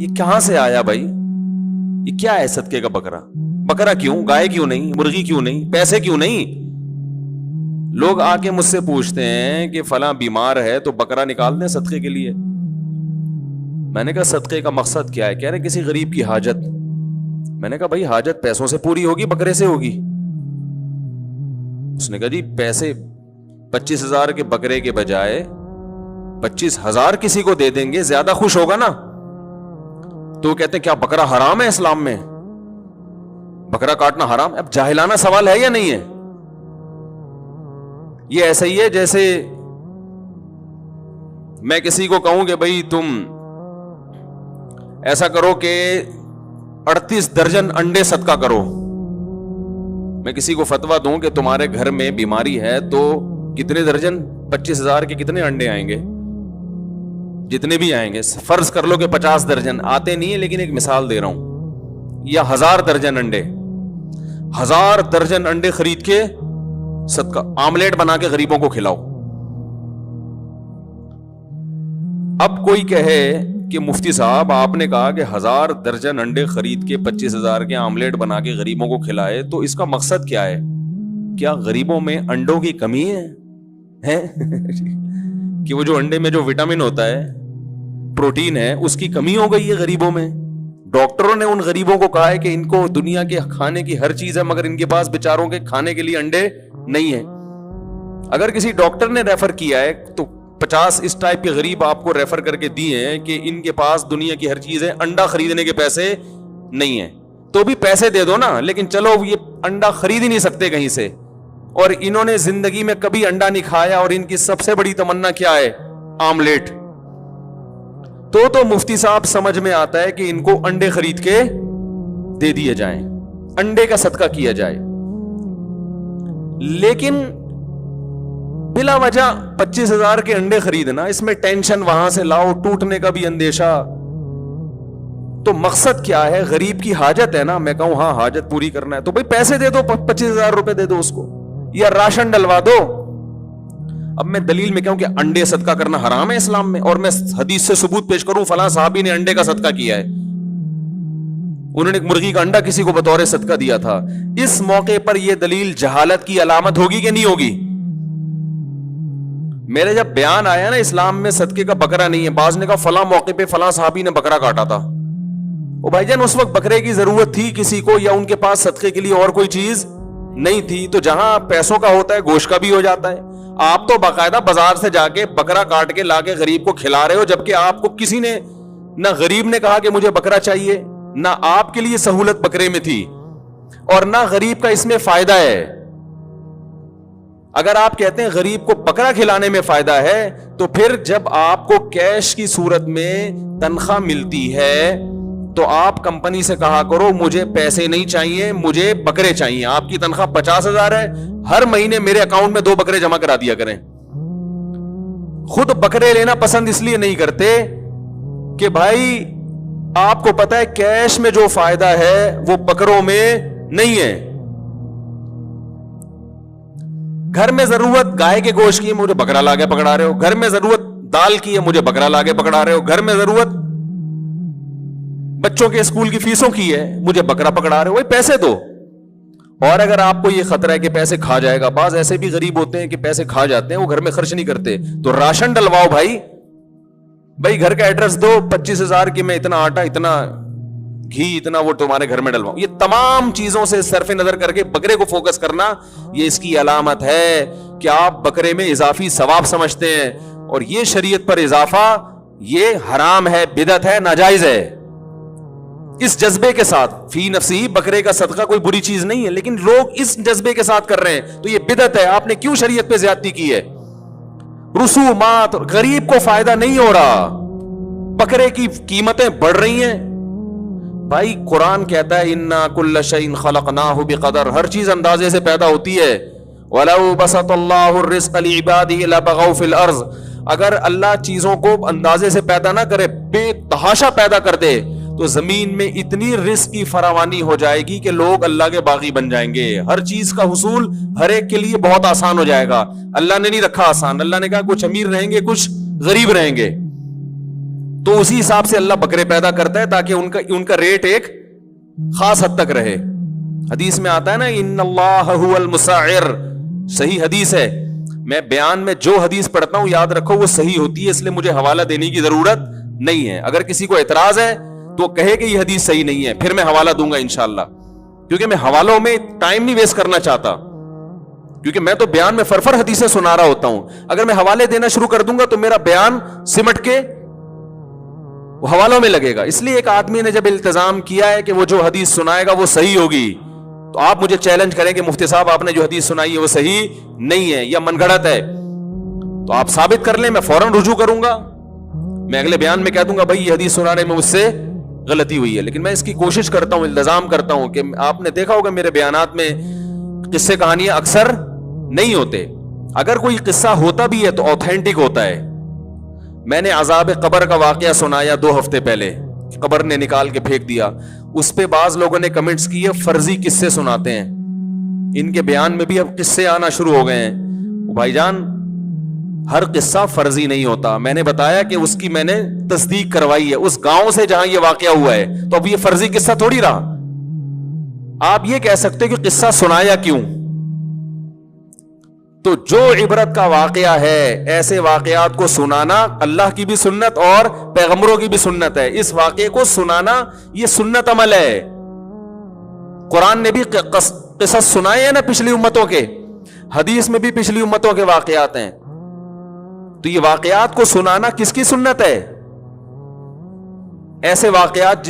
یہ کہاں سے آیا بھائی؟ یہ کیا ہے صدقے کا بکرا؟ بکرا کیوں؟ گائے کیوں نہیں؟ مرغی کیوں نہیں؟ پیسے کیوں نہیں؟ لوگ آ کے مجھ سے پوچھتے ہیں کہ فلاں بیمار ہے تو بکرا نکال دیں صدقے کے لیے. میں نے کہا صدقے کا مقصد کیا ہے؟ کہہ رہے کسی غریب کی حاجت. میں نے کہا بھائی حاجت پیسوں سے پوری ہوگی بکرے سے ہوگی؟ اس نے کہا جی پیسے 25,000 کے بکرے کے بجائے 25,000 کسی کو دے دیں گے زیادہ خوش ہوگا نا. تو کہتے ہیں کیا بکرا حرام ہے اسلام میں؟ بکرا کاٹنا حرام؟ اب جاہلانہ سوال ہے یا نہیں ہے؟ یہ ایسا ہی ہے جیسے میں کسی کو کہوں کہ بھائی تم ایسا کرو کہ 38 درجن انڈے صدقہ کرو. میں کسی کو فتویٰ دوں کہ تمہارے گھر میں بیماری ہے تو کتنے درجن؟ 25,000 کے کتنے انڈے آئیں گے؟ جتنے بھی آئیں گے. فرض کر لو کہ 50 درجن آتے نہیں ہیں لیکن ایک مثال دے رہا ہوں. یا 1000 درجن انڈے. 1000 درجن انڈے خرید کے صدقہ آملیٹ بنا کے غریبوں کو کھلاؤ. اب کوئی کہے کہ مفتی صاحب آپ نے کہا کہ 1000 درجن انڈے خرید کے 25,000 کے آملیٹ بنا کے غریبوں کو کھلائے تو اس کا مقصد کیا ہے؟ کیا غریبوں میں انڈوں کی کمی ہے کہ وہ جو انڈے میں جو وٹامن ہوتا ہے پروٹین ہے اس کی کمی ہو گئی ہے غریبوں میں؟ ڈاکٹروں نے ان غریبوں کو کہا ہے کہ ان کو دنیا کے کھانے کی ہر چیز ہے مگر ان کے پاس بیچاروں کے کھانے کے لیے انڈے نہیں ہے. اگر کسی ڈاکٹر نے ریفر کیا ہے تو 50 اس ٹائپ کے غریب آپ کو ریفر کر کے دیے ہیں کہ ان کے پاس دنیا کی ہر چیز ہے, انڈا خریدنے کے پیسے نہیں ہیں, تو بھی پیسے دے دو نا. لیکن چلو یہ انڈا خرید ہی نہیں سکتے کہیں سے اور انہوں نے زندگی میں کبھی انڈا نہیں کھایا اور ان کی سب سے بڑی تمنا کیا ہے؟ آملیٹ. تو مفتی صاحب سمجھ میں آتا ہے کہ ان کو انڈے خرید کے دے دیے جائیں, انڈے کا صدقہ کیا جائے. لیکن بلا وجہ 25,000 کے انڈے خریدنا, اس میں ٹینشن, وہاں سے لاؤ, ٹوٹنے کا بھی اندیشہ. تو مقصد کیا ہے؟ غریب کی حاجت ہے نا. میں کہوں ہاں حاجت پوری کرنا ہے تو بھائی پیسے دے دو, 25,000 روپے دے دو اس کو, یا راشن ڈلوا دو. اب میں دلیل میں کہوں کہ انڈے صدقہ کرنا حرام ہے اسلام میں, اور میں حدیث سے ثبوت پیش کروں فلاں صحابی نے انڈے کا صدقہ کیا ہے, انہوں نے ایک مرغی کا انڈا کسی کو بطور صدقہ دیا تھا. اس موقع پر یہ دلیل جہالت کی علامت ہوگی کہ نہیں ہوگی؟ میرے جب بیان آیا نا اسلام میں صدقے کا بکرا نہیں ہے, بعض نے کہا فلاں موقع پہ فلاں صحابی نے بکرا کاٹا تھا. وہ بھائی جان اس وقت بکرے کی ضرورت تھی کسی کو, یا ان کے پاس صدقے کے لیے اور کوئی چیز نہیں تھی؟ تو جہاں پیسوں کا ہوتا ہے گوشت کا بھی ہو جاتا ہے. آپ تو باقاعدہ بازار سے جا کے بکرا کاٹ کے لا کے غریب کو کھلا رہے ہو, جبکہ آپ کو کسی نے نہ غریب نے کہا کہ مجھے بکرا چاہیے, نہ آپ کے لیے سہولت بکرے میں تھی, اور نہ غریب کا اس میں فائدہ ہے. اگر آپ کہتے ہیں غریب کو بکرا کھلانے میں فائدہ ہے تو پھر جب آپ کو کیش کی صورت میں تنخواہ ملتی ہے تو آپ کمپنی سے کہا کرو مجھے پیسے نہیں چاہیے, مجھے بکرے چاہیے. آپ کی تنخواہ 50,000 ہے, ہر مہینے میرے اکاؤنٹ میں 2 بکرے جمع کرا دیا کریں. خود بکرے لینا پسند اس لیے نہیں کرتے کہ بھائی آپ کو پتا ہے کیش میں جو فائدہ ہے وہ بکروں میں نہیں ہے. گھر میں ضرورت گائے کے گوشت کی ہے, مجھے بکرا لا کے پکڑا رہے ہو. گھر میں ضرورت دال کی ہے, مجھے بکرا لا کے پکڑا رہے ہو. گھر میں ضرورت بچوں کے اسکول کی فیسوں کی ہے, مجھے بکرا پکڑا رہے ہو. پیسے دو. اور اگر آپ کو یہ خطرہ ہے کہ پیسے کھا جائے گا, بعض ایسے بھی غریب ہوتے ہیں کہ پیسے کھا جاتے ہیں, وہ گھر میں خرچ نہیں کرتے, تو راشن ڈلواؤ بھائی گھر کا ایڈریس دو, 25,000 کی میں اتنا آٹا, اتنا گھی, اتنا وہ تمہارے گھر میں ڈلواؤ. یہ تمام چیزوں سے صرف نظر کر کے بکرے کو فوکس کرنا, یہ اس کی علامت ہے کہ آپ بکرے میں اضافی ثواب سمجھتے ہیں, اور یہ شریعت پر اضافہ یہ حرام ہے, بدعت ہے, ناجائز ہے. اس جذبے کے ساتھ فی نفسی بکرے کا صدقہ کوئی بری چیز نہیں ہے, لیکن لوگ اس جذبے کے ساتھ کر رہے ہیں تو یہ بدعت ہے. آپ نے کیوں شریعت پہ زیادتی کی ہے؟ رسومات, غریب کو فائدہ نہیں ہو رہا, بکرے کی قیمتیں بڑھ رہی ہیں. بھائی قرآن کہتا ہے اِنَّا كُلَّ شَيْءٍ خَلَقْنَاهُ بِقَدَرٍ, ہر چیز اندازے سے پیدا ہوتی ہے. وَلَوْ بَسَطَ اللَّهُ الرِّزْقَ لِعِبَادِهِ لَبَغَوْا فِي الْأَرْضِ, اگر اللہ چیزوں کو اندازے سے پیدا نہ کرے, بے تحاشا پیدا کر دے, تو زمین میں اتنی رزق کی فراوانی ہو جائے گی کہ لوگ اللہ کے باغی بن جائیں گے. ہر چیز کا حصول ہر ایک کے لیے بہت آسان ہو جائے گا. اللہ نے نہیں رکھا آسان, اللہ نے کہا کچھ امیر رہیں گے کچھ غریب رہیں گے. تو اسی حساب سے اللہ بکرے پیدا کرتا ہے تاکہ ان کا ریٹ ایک خاص حد تک رہے. حدیث میں آتا ہے نا ان اللہ هو المسعر, صحیح حدیث ہے. میں بیان میں جو حدیث پڑھتا ہوں یاد رکھو وہ صحیح ہوتی ہے, اس لیے مجھے حوالہ دینے کی ضرورت نہیں ہے. اگر کسی کو اعتراض ہے تو کہے کہ یہ حدیث صحیح نہیں ہے, پھر میں حوالہ دوں گا انشاءاللہ, کیونکہ میں حوالوں میں ٹائم نہیں ویسٹ کرنا چاہتا, کیونکہ میں تو بیان میں فرفر حدیثیں سنا رہا ہوتا ہوں. اگر میں حوالے دینا شروع کر دوں گا تو میرا بیان سمٹ کے وہ حوالوں میں لگے گا. اس لیے ایک آدمی نے جب التزام کیا ہے کہ وہ جو حدیث سنائے گا وہ صحیح ہوگی, تو آپ مجھے چیلنج کریں کہ مفتی صاحب آپ نے جو حدیث سنائی ہے وہ صحیح نہیں ہے یا من گھڑت ہے, تو آپ ثابت کر لیں, میں فوراً رجوع کروں گا. میں اگلے بیان میں کہہ دوں گا بھائی یہ حدیث سنانے میں مجھ سے غلطی ہوئی ہے, لیکن میں اس کی کوشش کرتا ہوں, التزام کرتا ہوں کہ آپ نے دیکھا ہوگا میرے بیانات میں قصے کہانیاں اکثر نہیں ہوتے. اگر کوئی قصہ ہوتا بھی ہے تو آتھینٹک ہوتا ہے. میں نے عذاب قبر کا واقعہ سنایا 2 ہفتے پہلے, قبر نے نکال کے پھینک دیا, اس پہ بعض لوگوں نے کمنٹس کیے فرضی قصے سناتے ہیں, ان کے بیان میں بھی اب قصے آنا شروع ہو گئے ہیں. بھائی جان ہر قصہ فرضی نہیں ہوتا. میں نے بتایا کہ اس کی میں نے تصدیق کروائی ہے اس گاؤں سے جہاں یہ واقعہ ہوا ہے, تو اب یہ فرضی قصہ تھوڑی رہا. آپ یہ کہہ سکتے کہ قصہ سنایا کیوں, تو جو عبرت کا واقعہ ہے ایسے واقعات کو سنانا اللہ کی بھی سنت اور پیغمبروں کی بھی سنت ہے. اس واقعے کو سنانا یہ سنت عمل ہے. قرآن نے بھی قصص سنائے ہیں نا پچھلی امتوں کے, حدیث میں بھی پچھلی امتوں کے واقعات ہیں, تو یہ واقعات کو سنانا کس کی سنت ہے؟ ایسے واقعات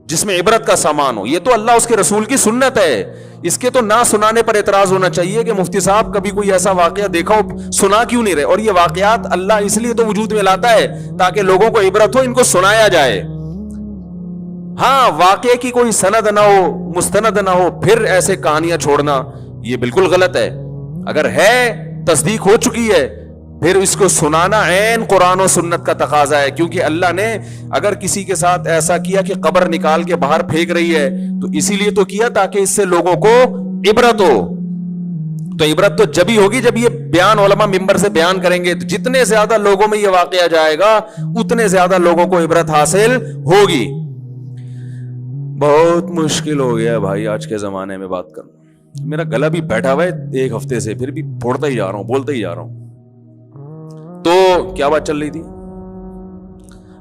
جس میں عبرت کا سامان ہو, یہ تو اللہ اس کے رسول کی سنت ہے. اس کے تو نہ سنانے پر اعتراض ہونا چاہیے کہ مفتی صاحب کبھی کوئی ایسا واقعہ دیکھا ہو, سنا کیوں نہیں رہے؟ اور یہ واقعات اللہ اس لیے تو وجود میں لاتا ہے تاکہ لوگوں کو عبرت ہو, ان کو سنایا جائے. ہاں واقعے کی کوئی سند نہ ہو, مستند نہ ہو, پھر ایسے کہانیاں چھوڑنا یہ بالکل غلط ہے. اگر ہے تصدیق ہو چکی ہے پھر اس کو سنانا عین قرآن و سنت کا تقاضا ہے, کیونکہ اللہ نے اگر کسی کے ساتھ ایسا کیا کہ قبر نکال کے باہر پھینک رہی ہے تو اسی لیے تو کیا تاکہ اس سے لوگوں کو عبرت ہو. تو عبرت تو جبھی ہوگی جب یہ بیان علماء ممبر سے بیان کریں گے, تو جتنے زیادہ لوگوں میں یہ واقعہ جائے گا اتنے زیادہ لوگوں کو عبرت حاصل ہوگی. بہت مشکل ہو گیا بھائی آج کے زمانے میں بات کرنا. میرا گلا بھی بیٹھا ہوا ہے 1 ہفتے سے, پھر بھی پھوڑتا ہی جا رہا ہوں, بولتا ہی جا رہا ہوں. تو کیا بات چل رہی تھی؟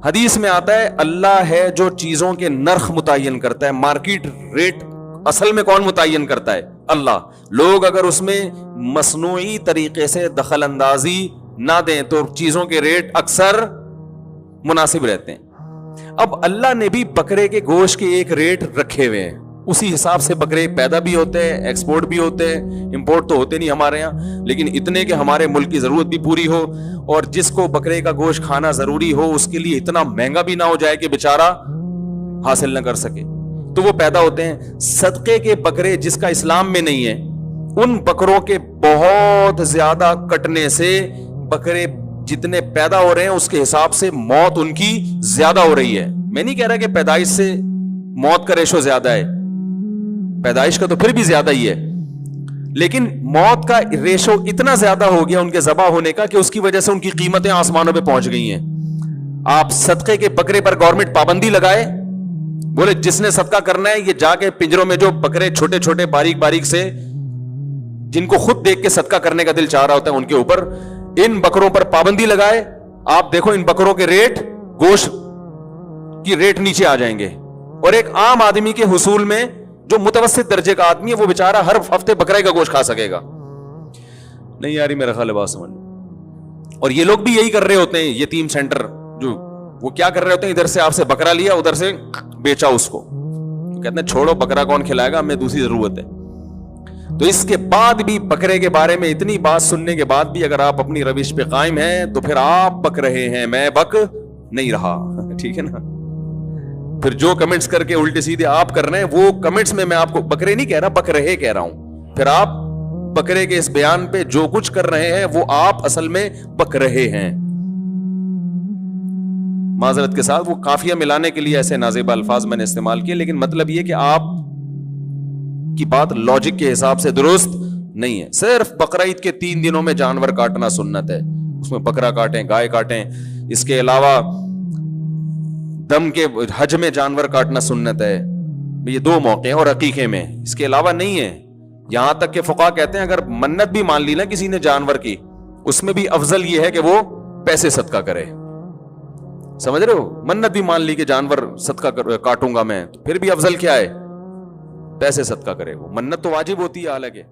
حدیث میں آتا ہے اللہ ہے جو چیزوں کے نرخ متعین کرتا ہے. مارکیٹ ریٹ اصل میں کون متعین کرتا ہے؟ اللہ. لوگ اگر اس میں مصنوعی طریقے سے دخل اندازی نہ دیں تو چیزوں کے ریٹ اکثر مناسب رہتے ہیں. اب اللہ نے بھی بکرے کے گوشت کے ایک ریٹ رکھے ہوئے ہیں, اسی حساب سے بکرے پیدا بھی ہوتے ہیں, ایکسپورٹ بھی ہوتے ہیں. امپورٹ تو ہوتے نہیں ہمارے یہاں, لیکن اتنے کہ ہمارے ملک کی ضرورت بھی پوری ہو, اور جس کو بکرے کا گوشت کھانا ضروری ہو اس کے لیے اتنا مہنگا بھی نہ ہو جائے کہ بیچارہ حاصل نہ کر سکے, تو وہ پیدا ہوتے ہیں. صدقے کے بکرے جس کا اسلام میں نہیں ہے, ان بکروں کے بہت زیادہ کٹنے سے بکرے جتنے پیدا ہو رہے ہیں اس کے حساب سے موت ان کی زیادہ ہو رہی ہے. میں نہیں کہہ رہا کہ پیدائش سے موت کا ریشو زیادہ ہے, پیدائش کا تو پھر بھی زیادہ ہی ہے, لیکن موت کا ریشو اتنا زیادہ ہو گیا ان کے ذبح ہونے کا کہ اس کی وجہ سے ان کی قیمتیں آسمانوں پہ پہنچ گئی ہیں. آپ صدقے کے بکرے پر گورنمنٹ پابندی لگائے, بولے جس نے صدقہ کرنا ہے یہ جا کے پنجروں میں جو بکرے چھوٹے چھوٹے باریک باریک سے جن کو خود دیکھ کے صدقہ کرنے کا دل چاہ رہا ہوتا ہے ان کے اوپر ان بکروں پر پابندی لگائے. آپ دیکھو ان بکروں کے ریٹ, گوشت کی ریٹ نیچے آ جائیں گے, اور ایک عام آدمی کے حصول میں جو متوسط درجے کا آدمی ہے وہ بیچارہ ہر ہفتے بکرے کا گوشت کھا سکے گا. نہیں یاری میرا خیال ہے بات سمجھ. اور یہ لوگ بھی یہی کر رہے ہوتے ہیں, یتیم سینٹر جو وہ کیا کر رہے ہوتے ہیں, ادھر سے آپ سے بکرا لیا ادھر سے بیچا اس کو, کہتے ہیں چھوڑو بکرا کون کھلائے گا, ہمیں دوسری ضرورت ہے. تو اس کے بعد بھی بکرے کے بارے میں اتنی بات سننے کے بعد بھی اگر آپ اپنی روش پہ قائم ہیں تو پھر آپ بک رہے ہیں, میں بک نہیں رہا. ٹھیک ہے نا. پھر جو کمنٹس کر کے الٹے سیدھے آپ کر رہے ہیں وہ کمنٹس میں آپ کو بکرے نہیں کہہ رہا, بک رہے کہہ رہا ہوں. پھر آپ بکرے کے اس بیان پہ جو کچھ کر رہے ہیں وہ آپ اصل میں بک رہے ہیں. معذرت کے ساتھ وہ قافیہ ملانے کے لیے ایسے نازیبا الفاظ میں نے استعمال کیے, لیکن مطلب یہ کہ آپ کی بات لاجک کے حساب سے درست نہیں ہے. صرف بقرعید کے 3 دنوں میں جانور کاٹنا سنت ہے, اس میں بکرا کاٹیں, گائے کاٹیں. اس کے علاوہ دم کے حج میں جانور کاٹنا سنت ہے، یہ 2 موقع ہیں، اور عقیقے میں، اس کے علاوہ نہیں ہے. یہاں تک کہ فقہا کہتے ہیں اگر منت بھی مان لی نا کسی نے جانور کی، اس میں بھی افضل یہ ہے کہ وہ پیسے صدقہ کرے. سمجھ رہے ہو؟ منت بھی مان لی کہ جانور صدقہ کاٹوں گا میں، پھر بھی افضل کیا ہے؟ پیسے صدقہ کرے. وہ منت تو واجب ہوتی ہے حالانکہ.